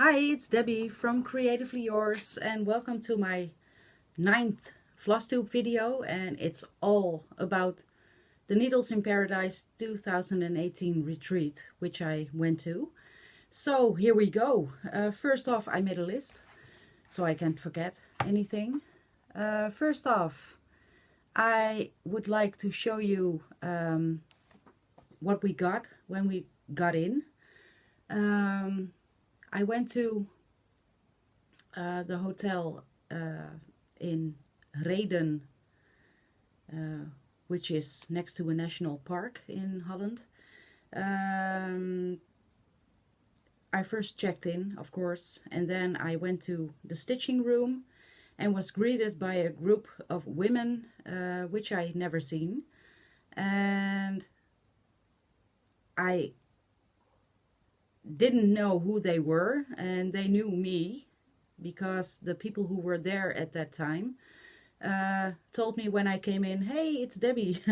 Hi, it's Debbie from Creatively Yours and welcome to my 9th Flosstube video, and it's all about the Needles in Paradise 2018 retreat which I went to. So here we go. First off, I made a list so I can't forget anything. First off, I would like to show you what we got when we got in. I went to the hotel in Reden, which is next to a national park in Holland. I first checked in, of course, and then I went to the stitching room and was greeted by a group of women, which I had never seen. And I didn't know who they were, and they knew me because the people who were there at that time told me when I came in, "Hey, it's Debbie."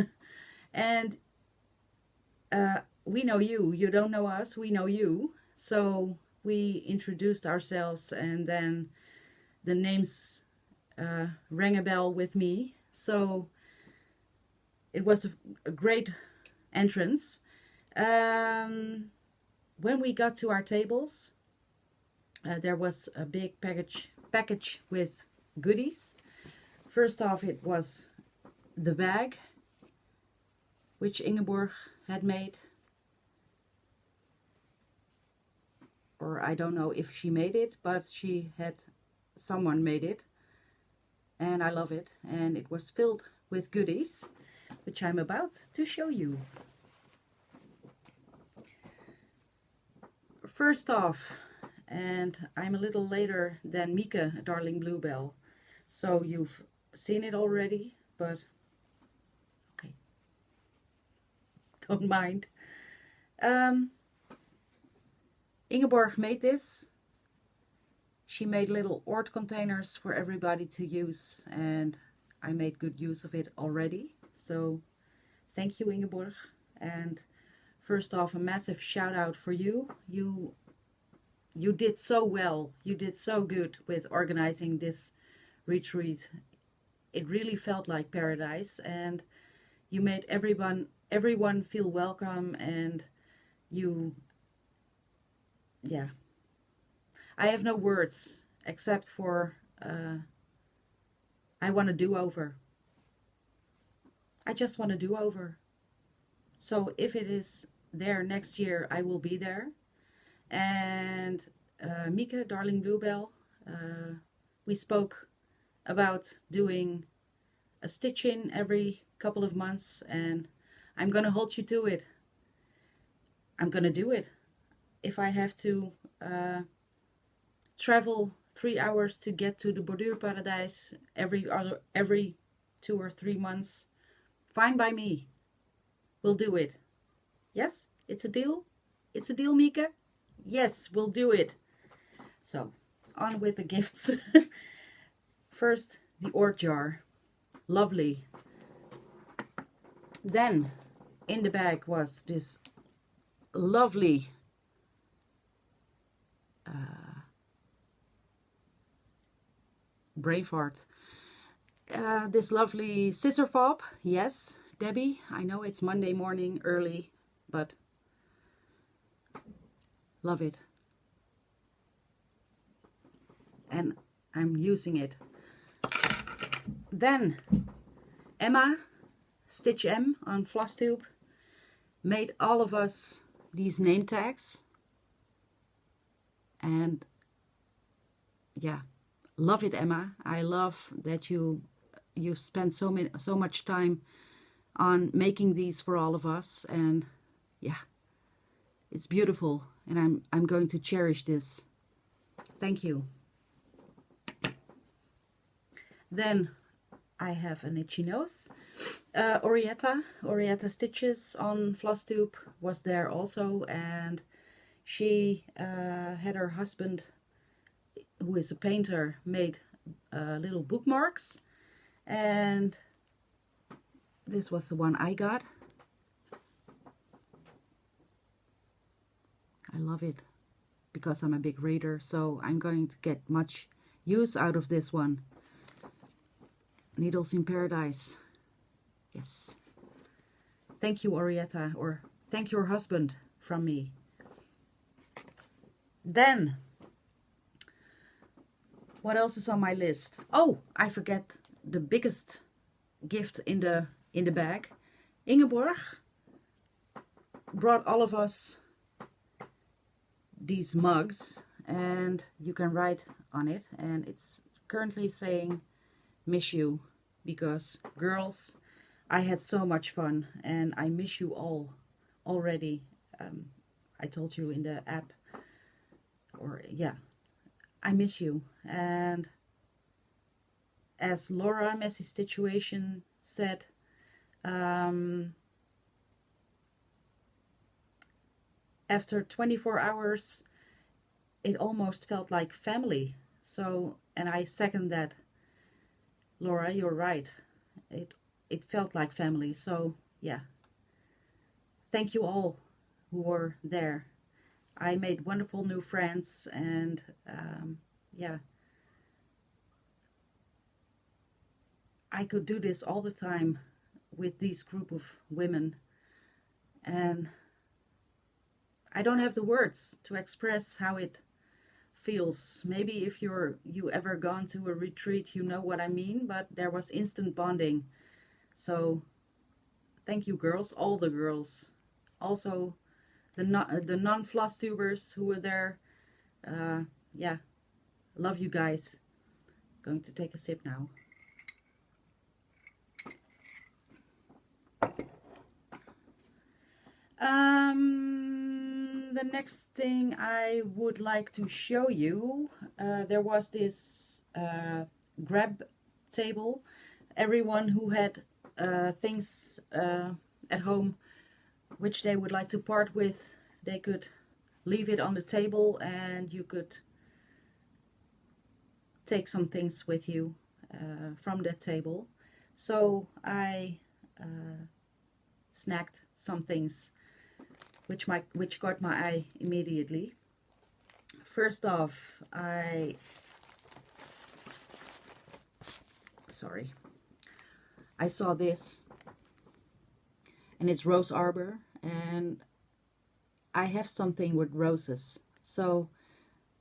And we know you. You don't know us. We know you. So we introduced ourselves, and then the names rang a bell with me. So it was a great entrance. When we got to our tables, there was a big package with goodies. First off, it was the bag, which Ingeborg had made. Or I don't know if she made it, but someone made it. And I love it. And it was filled with goodies, which I'm about to show you. First off, and I'm a little later than Mieke, Darling Bluebell, so you've seen it already, but okay, don't mind. Ingeborg made this. She made little ort containers for everybody to use, and I made good use of it already, so thank you, Ingeborg. And first off, a massive shout out for you. You did so well. You did so good with organizing this retreat. It really felt like paradise, and you made everyone feel welcome, and yeah. I have no words except for I want a do-over. I just want a do-over. So if it is there next year, I will be there. And Mieke, Darling Bluebell, we spoke about doing a stitch-in every couple of months, and I'm going to hold you to it. I'm going to do it. If I have to travel 3 hours to get to the Borduurparadijs every 2 or 3 months, fine by me. We'll do it. Yes? It's a deal? It's a deal, Mieke? Yes, we'll do it. So, on with the gifts. First, the ort jar. Lovely. Then, in the bag was this lovely brain fart. This lovely scissor fob. Yes, Debbie, I know it's Monday morning early, but love it. And I'm using it. Then Emma, Stitchemm on Flosstube, made all of us these name tags. And yeah, love it, Emma. I love that you spent so much time on making these for all of us, and yeah, it's beautiful, and I'm going to cherish this. Thank you. Then I have an itchy nose. Orietta Stitches on Flosstube was there also, and she had her husband, who is a painter, made little bookmarks, and this was the one I got. I love it. because I'm a big reader, so I'm going to get much use out of this one. Needles in Paradise. Yes. Thank you, Orietta, or thank your husband from me. Then, what else is on my list? Oh, I forget the biggest gift in the bag. Ingeborg brought all of us these mugs, and you can write on it, and it's currently saying miss you, because girls, I had so much fun and I miss you all already. I told you in the app, or yeah, I miss you. And as Laura Messy Stitchuation said, after 24 hours it almost felt like family. So, and I second that, Laura, you're right, it felt like family. So yeah, thank you all who were there. I made wonderful new friends, and yeah, I could do this all the time with this group of women, and I don't have the words to express how it feels. Maybe if you ever gone to a retreat, you know what I mean, but there was instant bonding. So thank you, girls, all the girls, also the non-floss tubers who were there. Yeah, love you guys. Going to take a sip now. The next thing I would like to show you, there was this grab table. Everyone who had things at home which they would like to part with, they could leave it on the table, and you could take some things with you from that table. So I snagged some things which caught my eye immediately. First off, I saw this, and it's Rose Arbor, and I have something with roses, so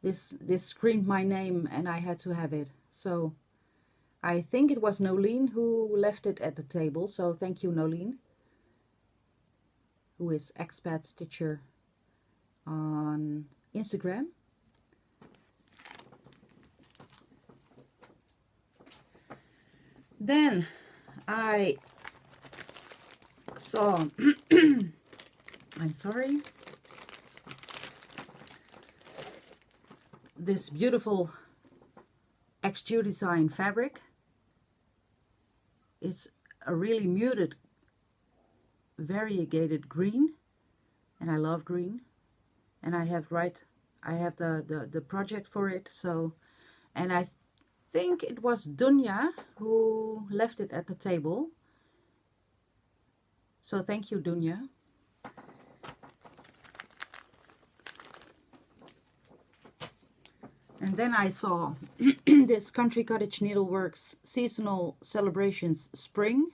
this screamed my name and I had to have it. So I think it was Nolene who left it at the table, so thank you, Nolene, who is Expat Stitcher on Instagram. Then I saw I'm sorry, this beautiful Judy design fabric. It's a really muted variegated green, and I love green, and I have the project for it. So, and I think it was Dunja who left it at the table, so thank you, Dunja. And then I saw this Country Cottage Needleworks Seasonal Celebrations Spring.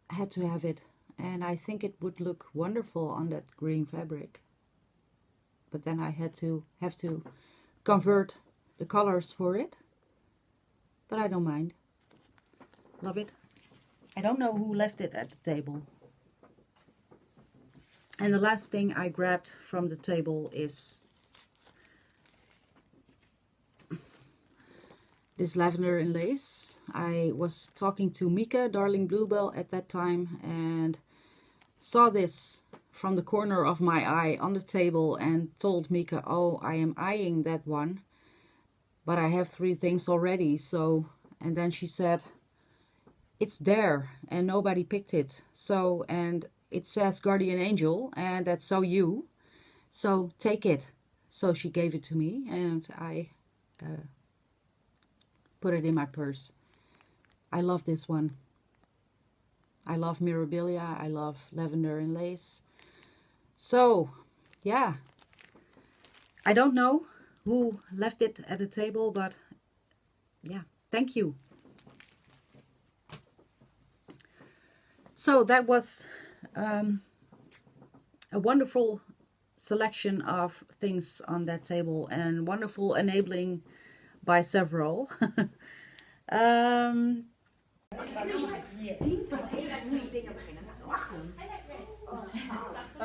I had to have it, and I think it would look wonderful on that green fabric. But then I have to convert the colors for it. But I don't mind. Love it. I don't know who left it at the table. And the last thing I grabbed from the table is this lavender and lace. I was talking to Mieke, Darling Bluebell, at that time, and saw this from the corner of my eye on the table and told Mieke, oh, I am eyeing that one, but I have 3 things already. So, and then she said, it's there and nobody picked it. So, and it says Guardian Angel, and that's so you. So take it. So she gave it to me, and I put it in my purse. I love this one. I love Mirabilia. I love lavender and lace. So, yeah, I don't know who left it at the table, but yeah, thank you. So that was a wonderful selection of things on that table and wonderful enabling by several. But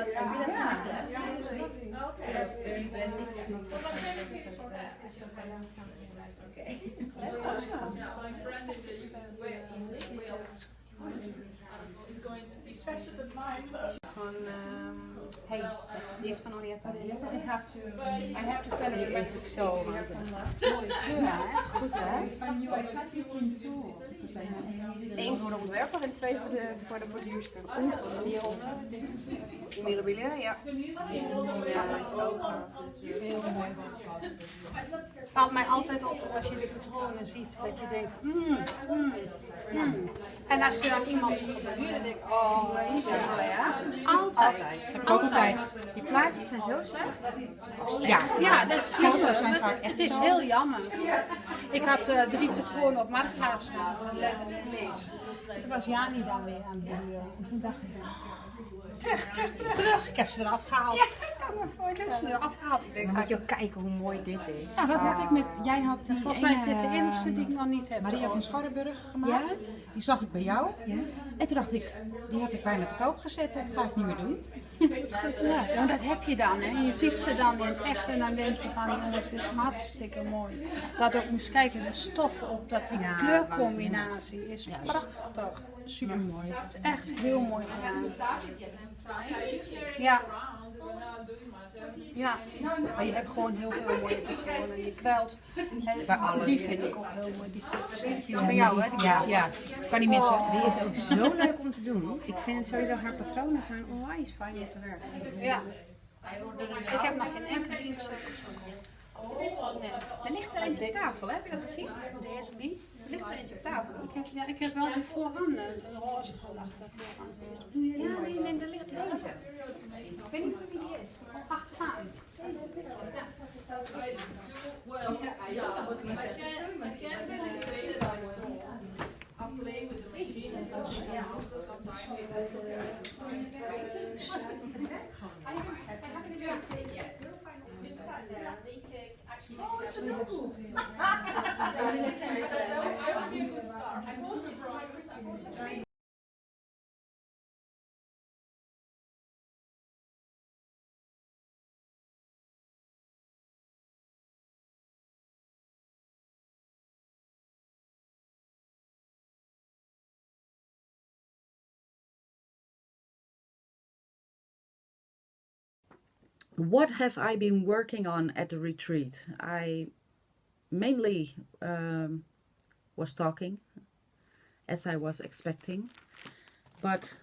I will have class so very basic. It's not so okay. My friend in Wales is going to teach me. Hey, die is van Orietta. I have to send it. Het is zo waanzinnig. Ja, goed hè? Eén voor de ontwerper en 2 voor de borduurster. Mirabile, ja. Ja, dat is ook heel mooi. Het valt mij altijd op als je de patronen ziet, dat je denkt, En als je dan iemand ziet op de muur, dan denk ik, oh, ja. Altijd. Heb ik ook altijd. Die plaatjes zijn zo slecht. Ja, dat is jammer. Het is heel jammer. Ik had 3 patronen op marktplaats staan van 11 en lees. En toen was Jani dan weer aan de buur. En toen dacht ik, terug. Ik heb ze eraf gehaald. Ik heb ze eraf gehaald. Ik denk, Moet je ook kijken hoe mooi dit is. Nou, dat had ik met, jij had die volgens mij is dit de enige die ik nog niet heb. Maria van Scharrenburg gemaakt. Ja? Die zag ik bij jou. Ja? En toen dacht ik, die had ik bijna te koop gezet. Dat ga ik niet meer doen. Ja, want dat heb je dan. Hè. Je ziet ze dan in het echt en dan denk je van, jongens, dit is hartstikke mooi. Dat ook moest kijken, de stof op, dat die kleurcombinatie is prachtig. Super mooi. Het is echt heel mooi gedaan. Ja. Ja, maar je hebt gewoon heel veel mooie patronen. Je kwelt. En die vind ik ook heel mooi. Die is van jou, hè? Ja, kan niet missen. Die is ook zo leuk om te doen. Ik vind het sowieso, haar patronen zijn onwijs fijn om te werken. Ja. Ik heb nog geen enkele inktzak. Nee. Er ligt er eentje op tafel, heb je dat gezien? Deze niet. Er ligt er eentje op tafel. Ik heb wel die voorhand, de roze achter voorhand. Ja, nee, daar ligt deze. Ik weet niet wie die is. Achteraan. I'm playing with the machine and stuff. Oh, it's so cool. That was probably a good start. I bought it from What have I been working on at the retreat? I mainly was talking, as I was expecting, but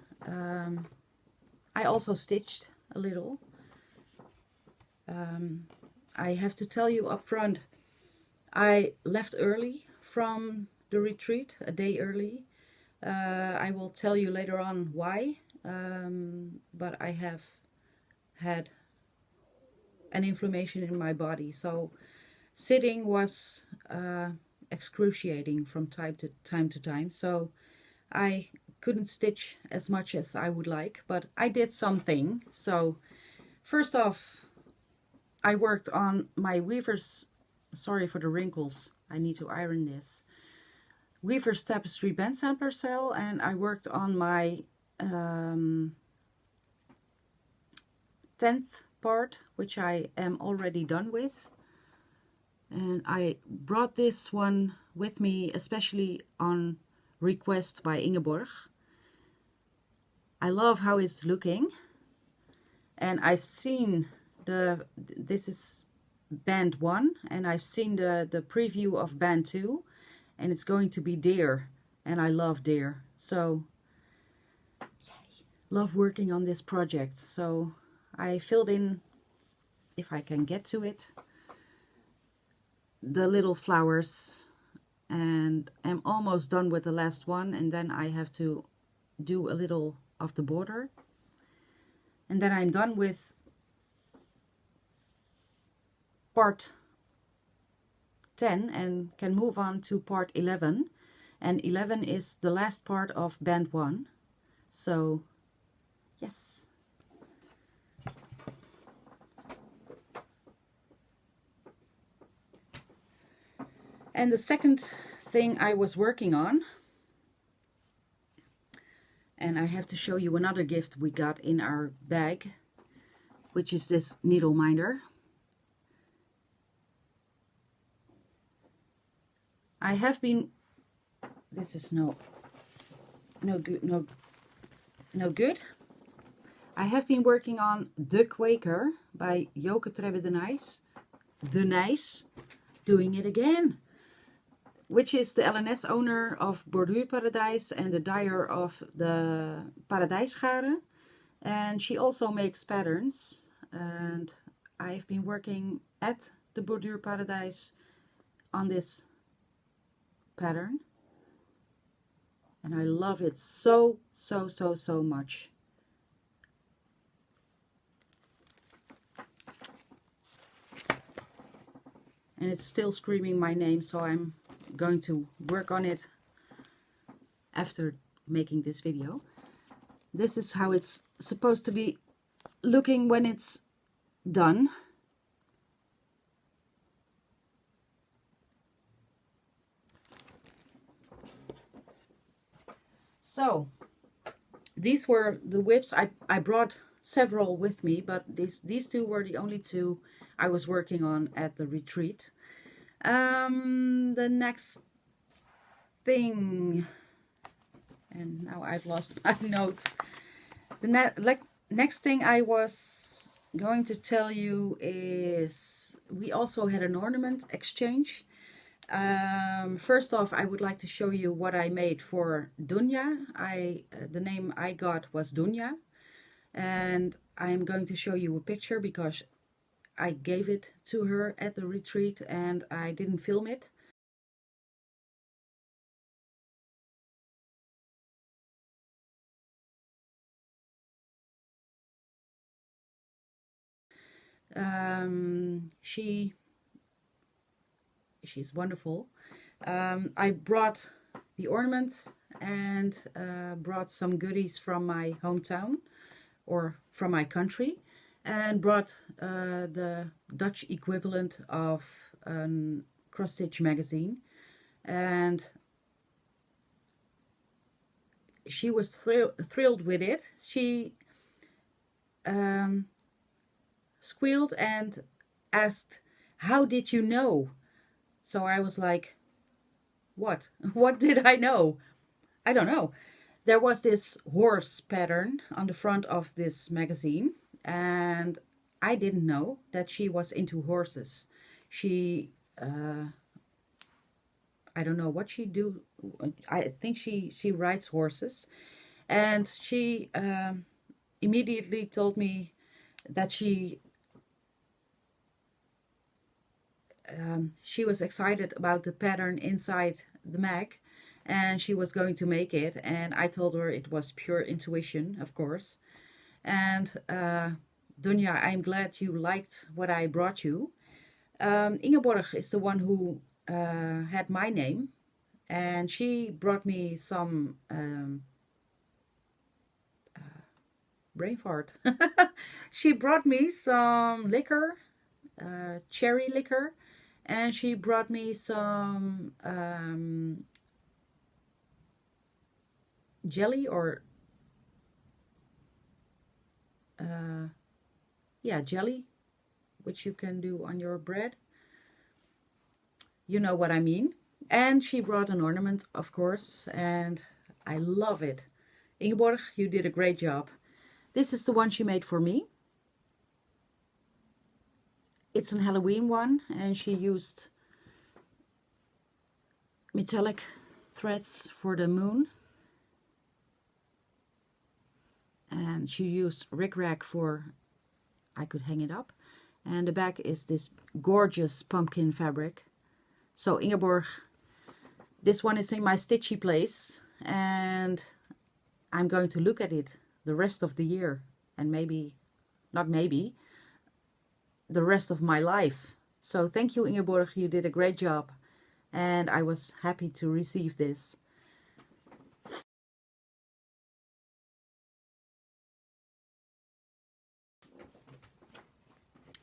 I also stitched a little. I have to tell you up front, I left early from the retreat, a day early. I will tell you later on why, but I have had an inflammation in my body, so sitting was excruciating from time to time, so I couldn't stitch as much as I would like, but I did something. So first off, I worked on my Weaver's, sorry for the wrinkles, I need to iron this, Weaver's Tapestry Band Sampler cell, and I worked on my 10th part, which I am already done with. And I brought this one with me, especially on request by Ingeborg. I love how it's looking, and I've seen this is band 1, and I've seen the preview of band 2, and it's going to be deer, and I love deer, so yay. Love working on this project. So I filled in, if I can get to it, the little flowers, and I'm almost done with the last one, and then I have to do a little of the border, and then I'm done with part 10 and can move on to part 11. And 11 is the last part of band 1. So, yes. And the second thing I was working on, and I have to show you another gift we got in our bag, which is this needle minder. I have been, this is no good. I have been working on The Quaker by Joke Trebbe de Nijs, doing it again, which is the LNS owner of Borduurparadijs and the dyer of the Paradijsgaren. And she also makes patterns. And I've been working at the Borduurparadijs on this pattern. And I love it so much. And it's still screaming my name, so I'm going to work on it after making this video. This is how it's supposed to be looking when it's done. So these were the whips. I brought several with me, but these two were the only two I was working on at the retreat. The next thing, and now I've lost my notes. The next thing I was going to tell you is we also had an ornament exchange. First off, I would like to show you what I made for Dunja. The name I got was Dunja, and I'm going to show you a picture because I gave it to her at the retreat and I didn't film it. She's wonderful. I brought the ornaments and brought some goodies from my hometown or from my country, and brought the Dutch equivalent of a cross-stitch magazine, and she was thrilled with it. She squealed and asked, "How did you know?" So I was like, what? What did I know? I don't know. There was this horse pattern on the front of this magazine, and I didn't know that she was into horses. She, I don't know what she do. I think she rides horses, and she immediately told me that she was excited about the pattern inside the mag, and she was going to make it, and I told her it was pure intuition, of course. And Dunja, I'm glad you liked what I brought you. Ingeborg is the one who had my name, and she brought me some brain fart. She brought me some liquor, cherry liquor, and she brought me some jelly, or yeah, jelly, which you can do on your bread. You know what I mean. And she brought an ornament, of course, and I love it. Ingeborg, you did a great job. This is the one she made for me. It's an Halloween one, and she used metallic threads for the moon. And she used rickrack for, I could hang it up. And the back is this gorgeous pumpkin fabric. So Ingeborg, this one is in my stitchy place, and I'm going to look at it the rest of the year, and maybe, not maybe, the rest of my life. So thank you, Ingeborg, you did a great job. And I was happy to receive this.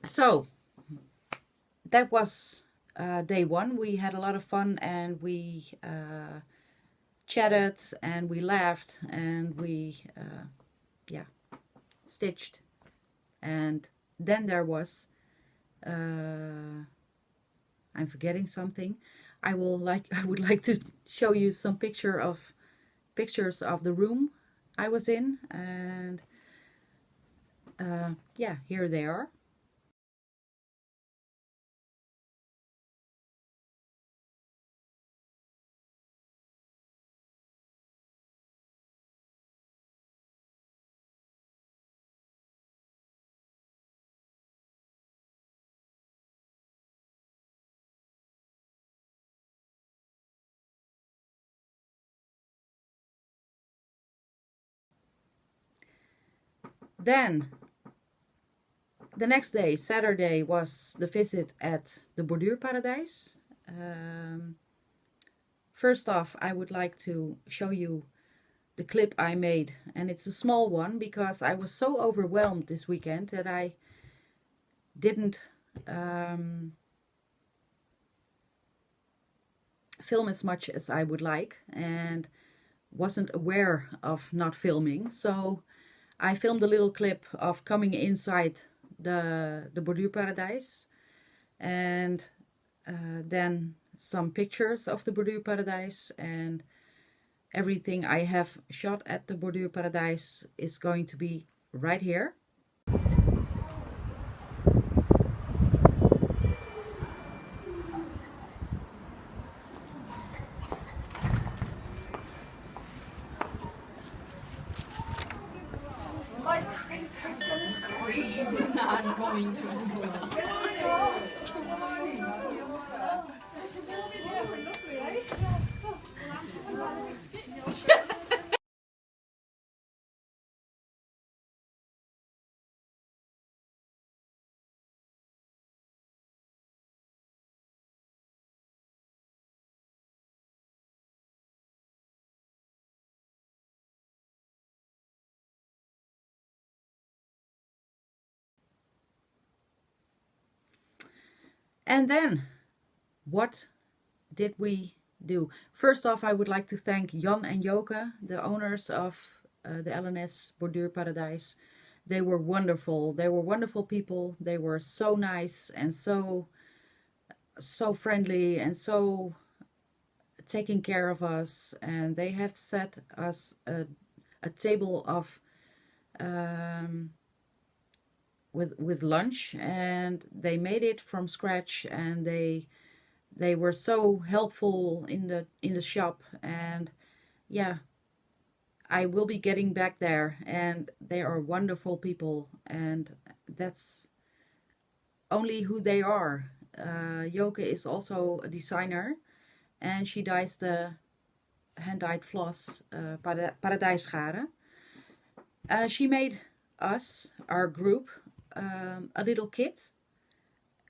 So that was day one. We had a lot of fun, and we chatted, and we laughed, and we yeah, stitched. And then there was I'm forgetting something. I would like to show you some pictures of the room I was in, and yeah, here they are. Then the next day, Saturday, was the visit at the Borduurparadijs. First off, I would like to show you the clip I made, and it's a small one because I was so overwhelmed this weekend that I didn't film as much as I would like, and wasn't aware of not filming. So I filmed a little clip of coming inside the Borduurparadijs, and then some pictures of the Borduurparadijs, and everything I have shot at the Borduurparadijs is going to be right here. I'm going to. And then, what did we do? First off, I would like to thank Jan and Joke, the owners of the LNS Borduurparadijs. They were wonderful. They were wonderful people. They were so nice and so friendly and so taking care of us. And they have set us a table of with lunch, and they made it from scratch, and they were so helpful in the shop. And yeah, I will be getting back there, and they are wonderful people, and that's only who they are. Joke is also a designer, and she dyes the hand-dyed floss paradijsgaren. She made us, our group, a little kit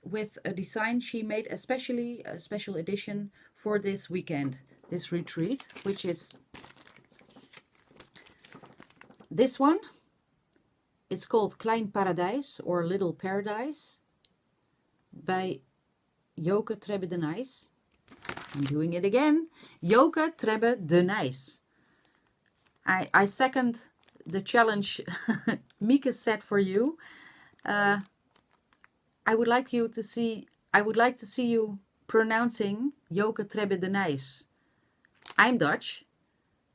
with a design she made especially, a special edition for this weekend, this retreat, which is this one. It's called Klein Paradijs or Little Paradise by Joke Trebbe de Nijs. I'm doing it again. Joke Trebbe de Nijs. I second the challenge Mieke set for you. I would like to see you pronouncing Joke Trebbe de Nijs. I'm Dutch,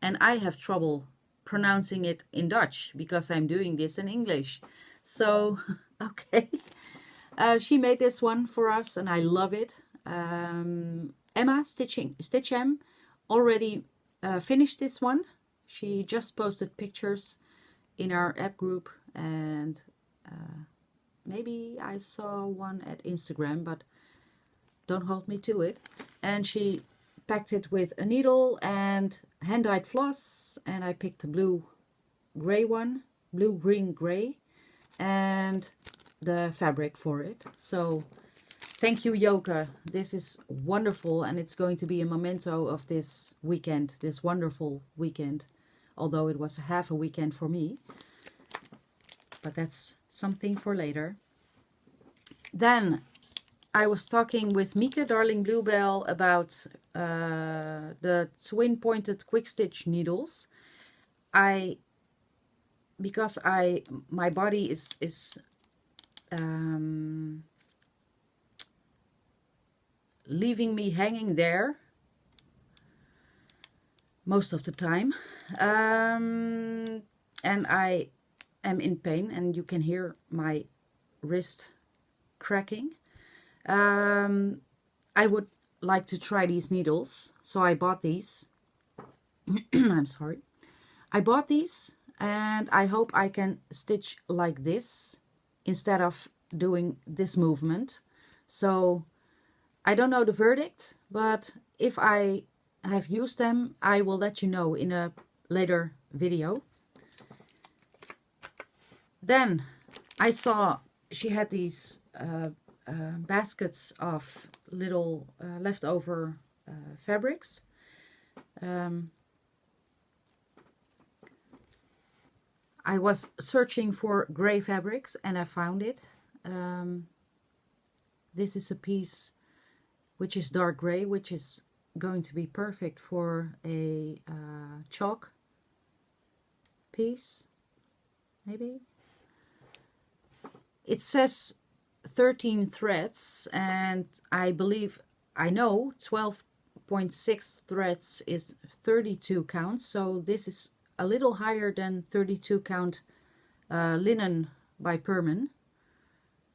and I have trouble pronouncing it in Dutch because I'm doing this in English. So, okay. She made this one for us, and I love it. Emma Stitchemm already finished this one. She just posted pictures in our app group, and maybe I saw one at Instagram, but don't hold me to it. And she packed it with a needle and hand-dyed floss, and I picked a blue-gray one, blue-green-gray, and the fabric for it. So Thank you, Joke. This is wonderful, and it's going to be a memento of this weekend, this wonderful weekend. Although it was half a weekend for me. But that's something for later. Then I was talking with Mieke, Darling Bluebell, about the twin pointed quick stitch needles. Because my body is leaving me hanging there most of the time, and I am in pain, and you can hear my wrist cracking. I would like to try these needles, so I bought these. I'm sorry. I bought these, and I hope I can stitch like this instead of doing this movement. So I don't know the verdict, but if I have used them, I will let you know in a later video. Then I saw she had these baskets of little leftover fabrics. I was searching for gray fabrics and I found it. This is a piece which is dark gray, which is going to be perfect for a chalk piece, maybe. It says 13 threads, and I know 12.6 threads is 32 count, so this is a little higher than 32 count linen by Perman.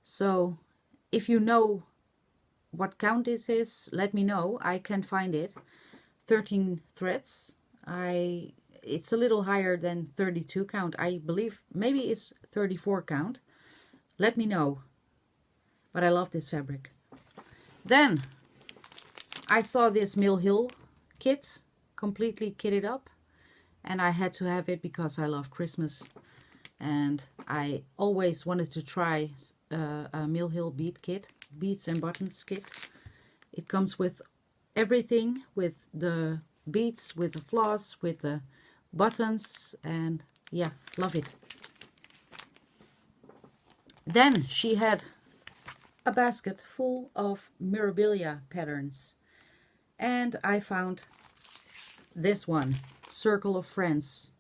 So if you know what count this is, let me know. I can find it. 13 threads. It's a little higher than 32 count. I believe maybe it's 34 count. Let me know. But I love this fabric. Then I saw this Mill Hill kit, completely kitted up, and I had to have it because I love Christmas, and I always wanted to try a Mill Hill bead kit, beads and buttons kit. It comes with everything, with the beads, with the floss, with the buttons, and yeah, love it. Then she had a basket full of Mirabilia patterns, and I found this one, Circle of Friends.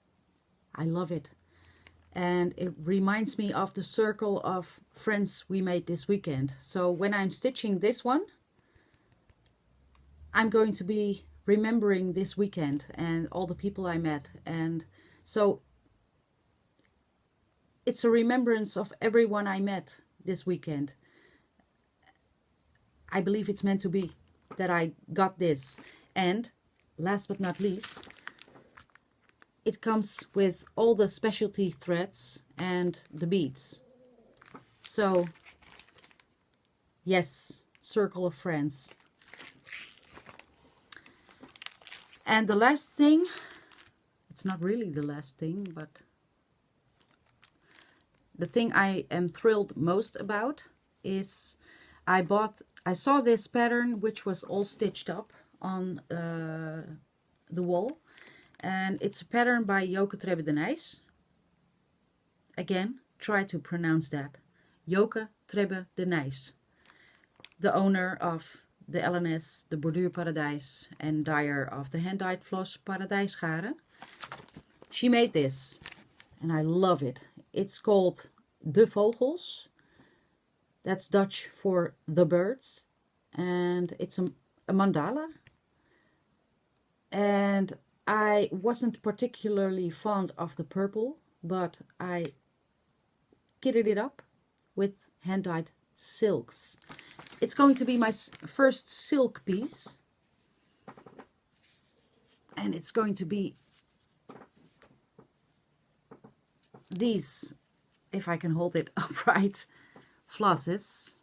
I love it, and it reminds me of the circle of friends we made this weekend. So when I'm stitching this one, I'm going to be remembering this weekend and all the people I met, and so it's a remembrance of everyone I met this weekend. I believe it's meant to be that I got this. And last but not least, it comes with all the specialty threads and the beads. So yes, Circle of Friends. And the last thing, it's not really the last thing, but the thing I am thrilled most about is I saw this pattern which was all stitched up on the wall, and it's a pattern by Joke Trebbe-Denijs. Again, try to pronounce that. Joke Trebbe-Denijs, the owner of the LNS, the Borduurparadijs, and dyer of the hand-dyed floss Paradijsgaren. She made this, and I love it. It's called De Vogels. That's Dutch for the birds, and it's a mandala. And I wasn't particularly fond of the purple, but I kitted it up with hand-dyed silks. It's going to be my first silk piece, and it's going to be these, if I can hold it upright, flosses.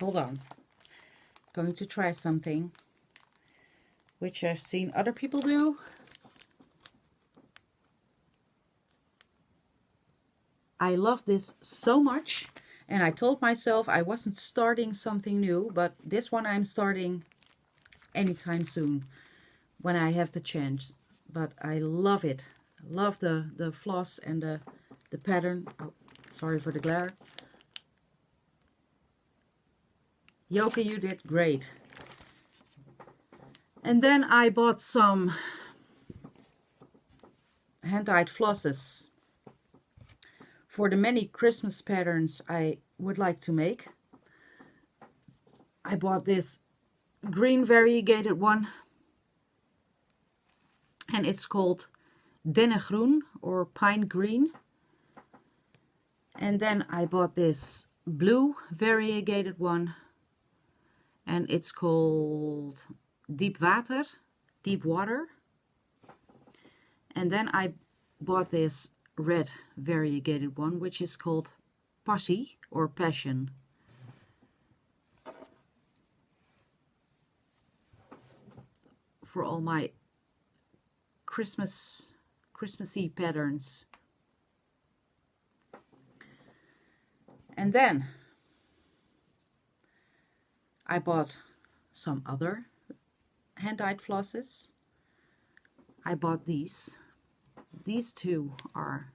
Hold on. Going to try something which I've seen other people do. I love this so much, and I told myself I wasn't starting something new, but this one I'm starting anytime soon when I have the chance. But I love it. I love the floss and the pattern. Oh, sorry for the glare. Joke, you did great. And then I bought some hand-dyed flosses for the many Christmas patterns I would like to make. I bought this green variegated one, and it's called Dennegroen or Pine Green. And then I bought this blue variegated one, and it's called Deep Water. And then I bought this red variegated one, which is called Passie or Passion. For all my Christmassy patterns. And then I bought some other hand-dyed flosses. I bought these. These two are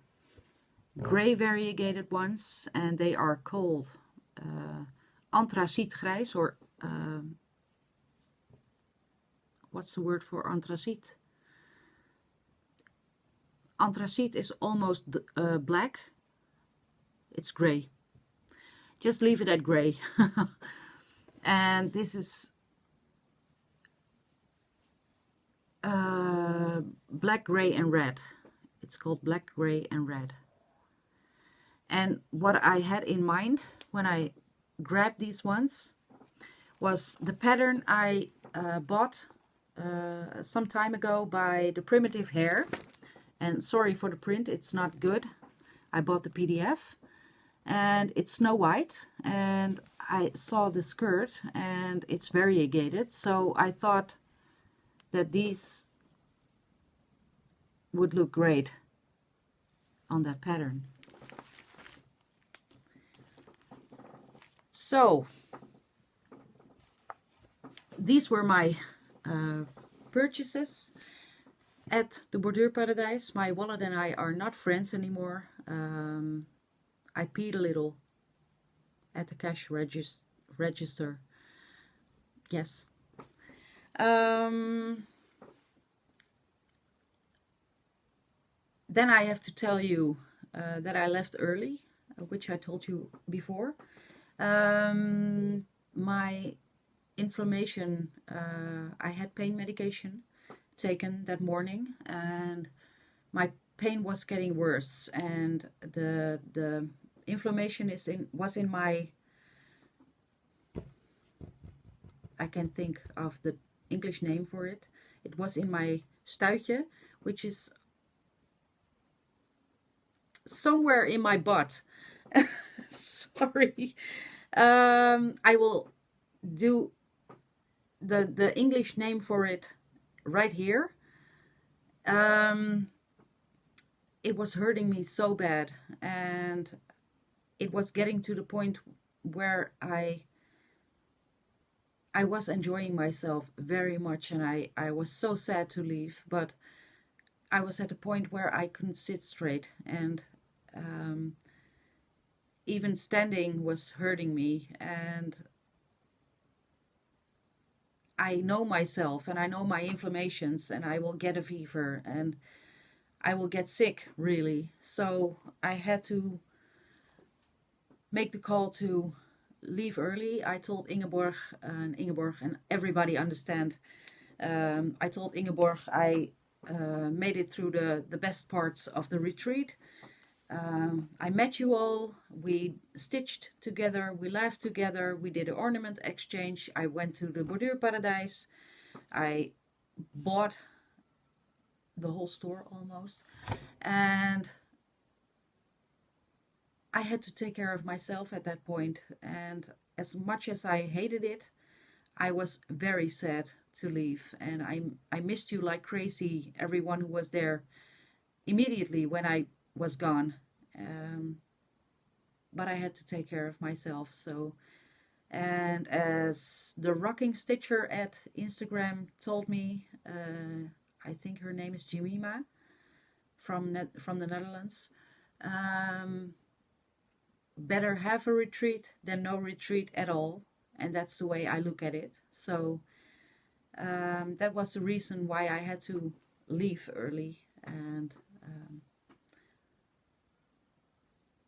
gray variegated ones, and they are called anthracite grijs, or what's the word for anthracite? Anthracite is almost black. It's gray. Just leave it at gray. And this is black, gray, and red. It's called black, gray, and red. And what I had in mind when I grabbed these ones was the pattern I bought some time ago by the Primitive Hair. And sorry for the print, it's not good. I bought the PDF, and it's Snow White, and I saw the skirt and it's variegated, so I thought that these would look great on that pattern. So these were my purchases at the Borduurparadijs. My wallet and I are not friends anymore. I peed a little at the cash register. Yes. Then I have to tell you that I left early, which I told you before. My inflammation, I had pain medication taken that morning, and my pain was getting worse, and the inflammation was in my, I can't think of the English name for it. It was in my stuitje, which is somewhere in my butt. Sorry. I will do the English name for it right here. It was hurting me so bad, and it was getting to the point where I was enjoying myself very much, and I was so sad to leave, but I was at a point where I couldn't sit straight, and even standing was hurting me, and I know myself, and I know my inflammations, and I will get a fever, and I will get sick, really. So I had to make the call to leave early. I told Ingeborg and everybody understand. I told Ingeborg I made it through the best parts of the retreat. I met you all, we stitched together, we laughed together, we did an ornament exchange. I went to the Borduurparadijs. I bought the whole store almost, and I had to take care of myself at that point. And as much as I hated it, I was very sad to leave, and I missed you like crazy, everyone who was there immediately when I was gone. but I had to take care of myself. So, and as the rocking stitcher at Instagram told me, I think her name is Jemima from the Netherlands. Better have a retreat than no retreat at all, and that's the way I look at it. So that was the reason why I had to leave early and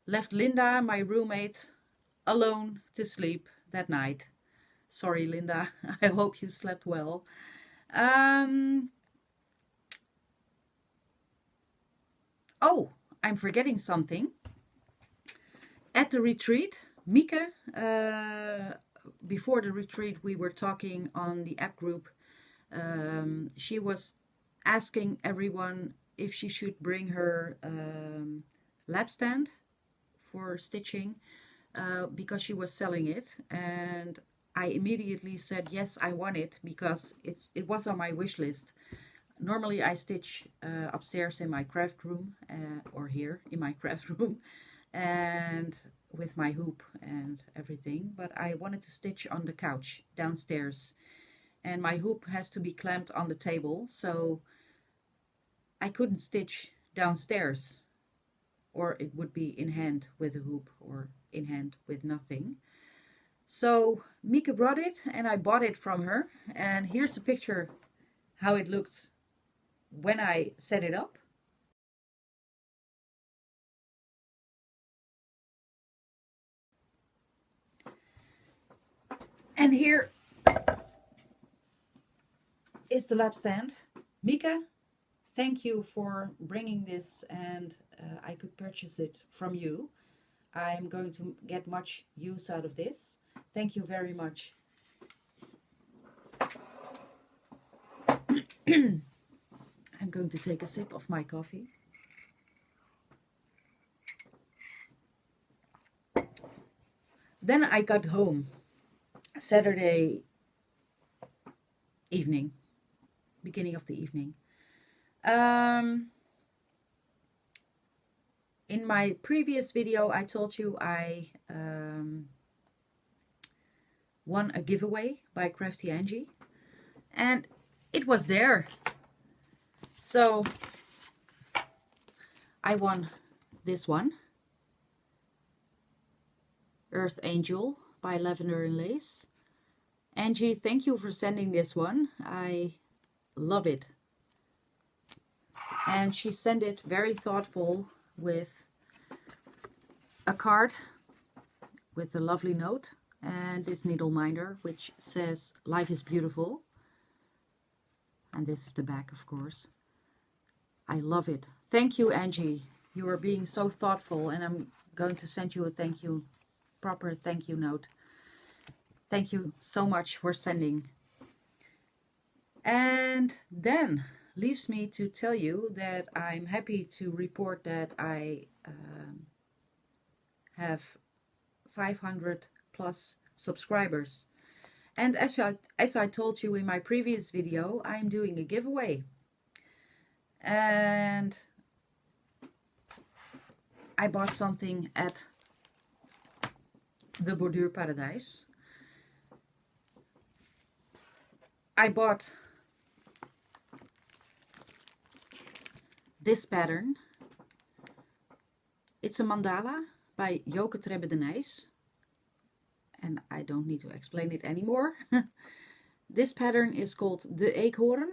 left Linda, my roommate, alone to sleep that night. Sorry, Linda. I hope you slept well. Oh, I'm forgetting something. At the retreat, Mieke, before the retreat we were talking on the app group. She was asking everyone if she should bring her lap stand for stitching because she was selling it, and I immediately said yes, I want it because it was on my wish list. Normally I stitch upstairs in my craft room or here in my craft room and with my hoop and everything, but I wanted to stitch on the couch downstairs, and my hoop has to be clamped on the table, so I couldn't stitch downstairs, or it would be in hand with a hoop or in hand with nothing. So Mieke brought it and I bought it from her, and here's a picture how it looks when I set it up. And here is the lap stand. Mieke, thank you for bringing this, and I could purchase it from you. I'm going to get much use out of this. Thank you very much. I'm going to take a sip of my coffee. Then I got home Saturday evening, beginning of the evening. In my previous video I told you I won a giveaway by Crafty Angie, and it was there. So I won this one, Earth Angel by Lavender and Lace. Angie, thank you for sending this one. I love it. And she sent it very thoughtful with a card with a lovely note and this needle minder which says life is beautiful, and this is the back, of course. I love it. Thank you, Angie. You are being so thoughtful, and I'm going to send you a thank you, proper thank you note. Thank you so much for sending. And then leaves me to tell you that I'm happy to report that I have 500 plus subscribers. And as I told you in my previous video, I'm doing a giveaway. And I bought something at the Borduurparadijs. I bought this pattern. It's a mandala by Joke Trebbe de Nijs, and I don't need to explain it anymore. This pattern is called De Eekhoorn,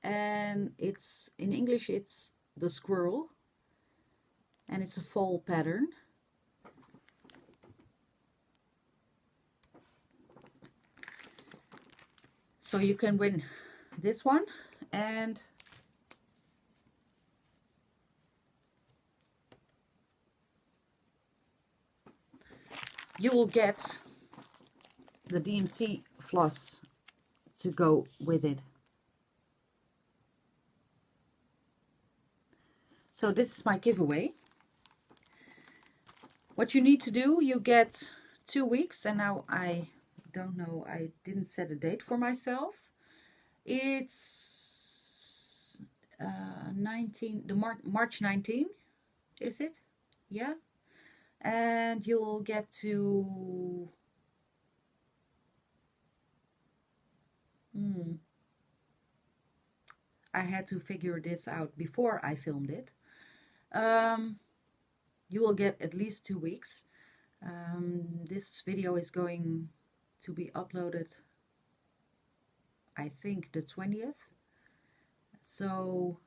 and it's in English it's the squirrel, and it's a fall pattern. So you can win this one, and you will get the DMC floss to go with it. So this is my giveaway. What you need to do, you get 2 weeks, and now I don't know, I didn't set a date for myself. It's March 19, is it? Yeah. and you'll get to I had to figure this out before I filmed it. You will get at least 2 weeks. This video is going to be uploaded, I think, the 20th. So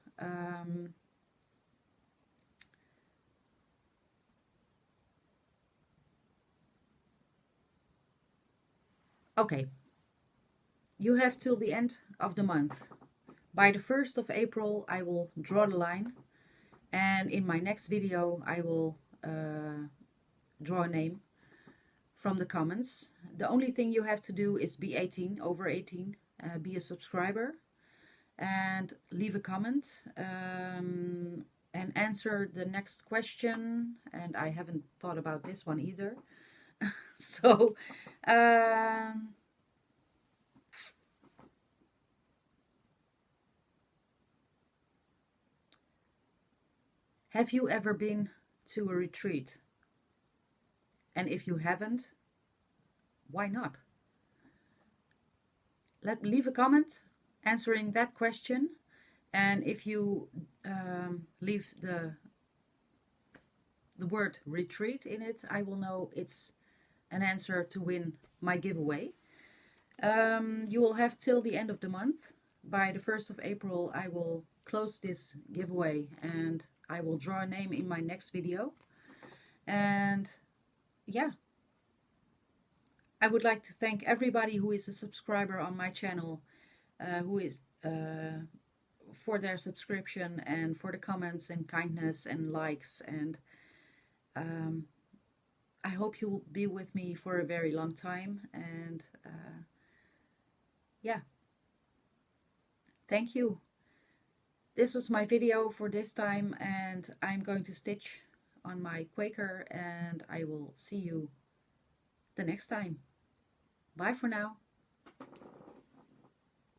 okay, you have till the end of the month. By the 1st of April I will draw the line, and in my next video I will draw a name from the comments. The only thing you have to do is be 18, over 18, be a subscriber, and leave a comment and answer the next question. And I haven't thought about this one either. So have you ever been to a retreat? And if you haven't, why not? Leave a comment answering that question, and if you leave the word retreat in it, I will know it's an answer to win my giveaway. You will have till the end of the month. By the 1st of April I will close this giveaway, and I will draw a name in my next video. And yeah, I would like to thank everybody who is a subscriber on my channel, who is for their subscription and for the comments and kindness and likes. And I hope you will be with me for a very long time. And yeah, thank you. This was my video for this time, and I'm going to stitch on my Quaker, and I will see you the next time. Bye for now.